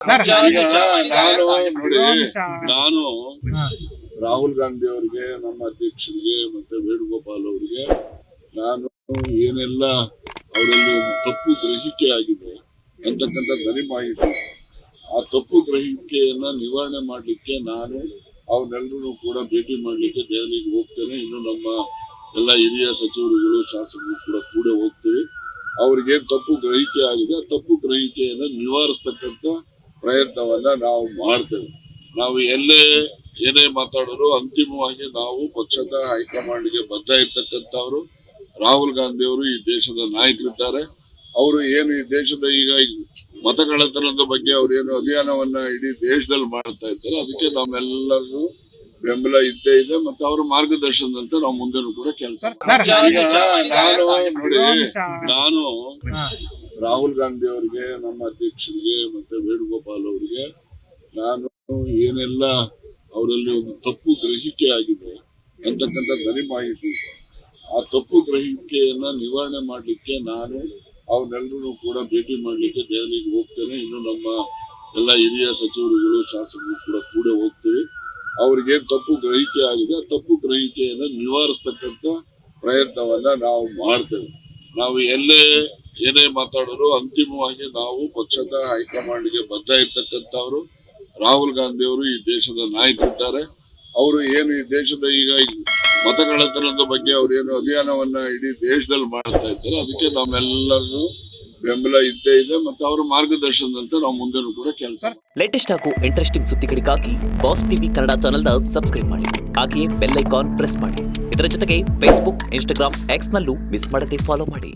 ಈಗ ನಾನು ನೋಡಿ, ನಾನು ರಾಹುಲ್ ಗಾಂಧಿ ಅವರಿಗೆ, ನಮ್ಮ ಅಧ್ಯಕ್ಷರಿಗೆ ಮತ್ತೆ ವೇಣುಗೋಪಾಲ್ ಅವರಿಗೆ ನಾನು ಏನೆಲ್ಲ ಅವರಲ್ಲಿ ಒಂದು ತಪ್ಪು ಗ್ರಹಿಕೆ ಆಗಿದೆ ಅಂತಕ್ಕಂಥ ಧ್ವನಿ ಮಾಹಿತಿ, ಆ ತಪ್ಪು ಗ್ರಹಿಕೆಯನ್ನ ನಿವಾರಣೆ ಮಾಡ್ಲಿಕ್ಕೆ ನಾನು ಅವನ್ನೆಲ್ಲರೂ ಕೂಡ ಭೇಟಿ ಮಾಡ್ಲಿಕ್ಕೆ ದೆಹಲಿಗೆ ಹೋಗ್ತೇನೆ. ಇನ್ನು ನಮ್ಮ ಎಲ್ಲ ಹಿರಿಯ ಸಚಿವರುಗಳು, ಶಾಸಕರು ಕೂಡ ಹೋಗ್ತೀವಿ. ಅವ್ರಿಗೆ ತಪ್ಪು ಗ್ರಹಿಕೆ ಆಗಿದೆ, ಆ ತಪ್ಪು ಗ್ರಹಿಕೆಯನ್ನ ನಿವಾರಿಸ್ತಕ್ಕಂಥ ಪ್ರಯತ್ನವನ್ನ ನಾವು ಮಾಡ್ತೇವೆ. ನಾವು ಏನೇ ಮಾತಾಡೋರು ಅಂತಿಮವಾಗಿ ನಾವು ಪಕ್ಷದ ಹೈಕಮಾಂಡ್ಗೆ ಬದ್ಧ ಇರ್ತಕ್ಕಂಥವ್ರು. ರಾಹುಲ್ ಗಾಂಧಿ ಅವರು ಈ ದೇಶದ ನಾಯಕರಿದ್ದಾರೆ. ಅವರು ಏನು ಈ ದೇಶದ ಈಗ ಮತಗಳ್ಳತನದ ಬಗ್ಗೆ ಅವ್ರೇನು ಅಭಿಯಾನವನ್ನ ಇಡೀ ದೇಶದಲ್ಲಿ ಮಾಡ್ತಾ ಇದ್ದಾರೆ, ಅದಕ್ಕೆ ನಮ್ಮೆಲ್ಲರೂ ಬೆಂಬಲ ಇದ್ದೇ ಇದೆ. ಮತ್ತೆ ಅವರ ಮಾರ್ಗದರ್ಶನದಂತೆ ನಾವು ಮುಂದೆನೂ ಕೂಡ ಕೆಲಸ. ಈಗ ನಾನು ನೋಡಿ, ನಾನು ರಾಹುಲ್ ಗಾಂಧಿ ಅವರಿಗೆ, ನಮ್ಮ ಅಧ್ಯಕ್ಷರಿಗೆ ಮತ್ತೆ ವೇಣುಗೋಪಾಲ್ ಅವರಿಗೆ ನಾನು ಏನೆಲ್ಲ ಅವರಲ್ಲಿ ಒಂದು ತಪ್ಪು ಗ್ರಹಿಕೆ ಆಗಿದೆ ಅಂತಕ್ಕಂಥ ಧ್ವನಿ ಮಾಹಿತಿ, ಆ ತಪ್ಪು ಗ್ರಹಿಕೆಯನ್ನ ನಿವಾರಣೆ ಮಾಡ್ಲಿಕ್ಕೆ ನಾನು ಅವನ್ನೆಲ್ಲರೂ ಕೂಡ ಭೇಟಿ ಮಾಡ್ಲಿಕ್ಕೆ ದೆಹಲಿಗೆ ಹೋಗ್ತೇನೆ. ಇನ್ನು ನಮ್ಮ ಎಲ್ಲ ಹಿರಿಯ ಸಚಿವರುಗಳು, ಶಾಸಕರು ಕೂಡ ಹೋಗ್ತೀವಿ. ಅವ್ರಿಗೆ ತಪ್ಪು ಗ್ರಹಿಕೆ ಆಗಿದೆ, ಆ ತಪ್ಪು ಗ್ರಹಿಕೆಯನ್ನ ನಿವಾರಿಸ್ತಕ್ಕಂಥ ಪ್ರಯತ್ನವನ್ನ ನಾವು ಮಾಡ್ತೇವೆ. ನಾವು ಏನೇ ಮಾತಾಡೋರು ಅಂತಿಮವಾಗಿ ನಾವು ಪಕ್ಷದ ಹೈಕಮಾಂಡ್ಗೆ ಬದ್ಧ ಇರ್ತಕ್ಕಂಥವ್ರು. ರಾಹುಲ್ ಗಾಂಧಿ ಅವರು ಈ ದೇಶದ ನಾಯಕರಿದ್ದಾರೆ. ಅವರು ಏನು ಈ ದೇಶದ ಈಗ ಮತಗಳ್ಳತನದ ಬಗ್ಗೆ ಅವ್ರೇನು ಅಭಿಯಾನವನ್ನ ಇಡೀ ದೇಶದಲ್ಲಿ ಮಾಡ್ತಾ ಇದ್ದಾರೆ, ಅದಕ್ಕೆ ನಮ್ಮೆಲ್ಲರೂ ಬೆಂಬಲ ಇದ್ದೇ ಇದೆ. ಮತ್ತೆ ಅವರ ಮಾರ್ಗದರ್ಶನದಂತೆ ನಾವು ಮುಂದೆನೂ ಕೂಡ ಕೆಲಸ. ಲೇಟೆಸ್ಟ್ ಹಾಗೂ ಇಂಟ್ರೆಸ್ಟಿಂಗ್ ಸುದ್ದಿಗಳಿಗಾಗಿ ಬಾಸ್ ಟಿವಿ ಕನ್ನಡ ಚಾನೆಲ್ನ ಸಬ್ಸ್ಕ್ರೈಬ್ ಮಾಡಿ, ಹಾಗೆಯೇ ಬೆಲ್ ಐಕಾನ್ ಪ್ರೆಸ್ ಮಾಡಿ. ಇದರ ಜೊತೆಗೆ ಫೇಸ್ಬುಕ್, ಇನ್ಸ್ಟಾಗ್ರಾಮ್, ಎಕ್ಸ್ ನಲ್ಲೂ ಮಿಸ್ ಮಾಡದೆ ಫಾಲೋ ಮಾಡಿ.